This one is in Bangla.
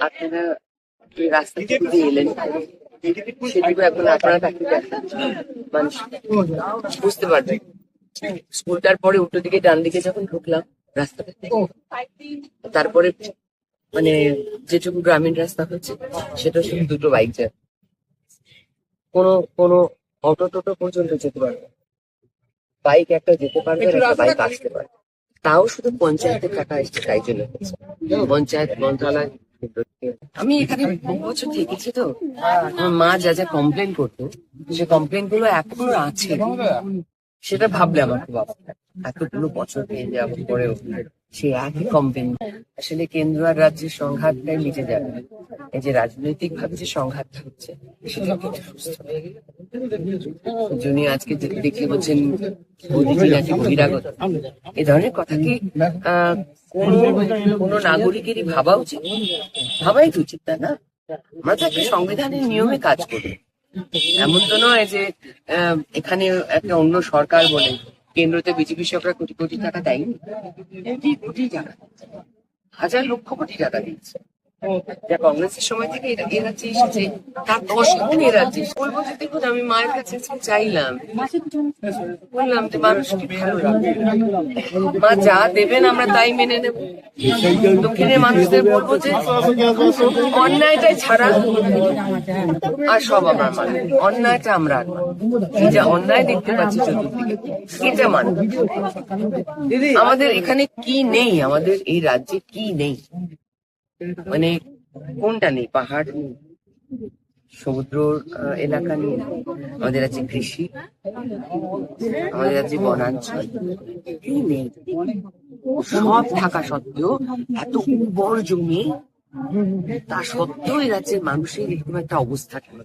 আপনারা যে রাস্তা দিয়ে এলেন সেটুকু এখন আপনারা তাকে দেখেন, মানুষ বুঝতে পারবে। স্কুলটার পরে উল্টো দিকে ডান দিকে যখন ঢুকলাম রাস্তাটা, তারপরে মানে যেটুকু গ্রামীণ রাস্তা হচ্ছে সেটা শুধু দুটো বাইক যায়, কোনো কোনো অটো টোটো পর্যন্ত যেতে পারবে, বাইক একটা যেতে পারবে, একটা বাইক আসতে পারবে। তাও শুধু পঞ্চায়েতের টাকা এসছে, তাই জন্য হচ্ছে। পঞ্চায়েত মন্ত্রণালয়। আমি এখানে বহু বছর থেকেছি তো, আমার মা যা যা কমপ্লেন করতো সে কমপ্লেন গুলো এখনো আছে, সেটা ভাবলে আমার খুব অবাক লাগে। এতগুলো বছর পেয়ে যাওয়ার পরেও সে একই কমপ্লেন। আসলে কেন্দ্র আর রাজ্যের সংঘাতটাই মিটে যাবে। এই যে রাজনৈতিক ভাবে যে সংঘাতটা হচ্ছে সেটা কিন্তু সুস্থ হয়ে গেলে। যিনি আজকে দেখে বলছেন মোদীজি নাকি বহিরাগত, এ ধরনের কথা কি কোনো নাগরিকেরই ভাবা উচিত? ভাবাই তো উচিত, তাই না? আমরা তো একটা সংবিধানের নিয়মে কাজ করি। এমন তো নয় যে এখানে একটা অন্য সরকার বলে কেন্দ্রতে বিজেপি সরকার কোটি কোটি টাকা দেয়নি, কোটি কোটি টাকা, হাজার লক্ষ কোটি টাকা দিচ্ছে। যা কংগ্রেসের সময় থেকে এ রাজ্যে এসেছে তার 10 গুণ এ রাজ্যে। বলবো যে দেখুন, আমি মায়ের কাছে চাইলাম, বললাম যে মানুষকে ভালো লাগবে, মা যা দেবেন আমরা তাই মেনে নেব। দক্ষিণের মানুষদের বলবো যে অন্যায়টাই ছাড়া আর সব আমরা মানব, অন্যায়টা আমরা আর মানব। এই যে অন্যায় দেখতে পাচ্ছি চতুর্দিকে, এটা মানব। আমাদের এখানে কি নেই, আমাদের এই রাজ্যে কি নেই, মানে কোনটা নেই? পাহাড় নেই, সমুদ্র এলাকা নেই, আমাদের আছে কৃষি, আমাদের আছে বনাঞ্চল, কি নেই? সব থাকা সত্ত্বেও এত উর্বর জমি, তা সত্ত্বেও এই রাজ্যের মানুষের এরকম একটা অবস্থা কেন?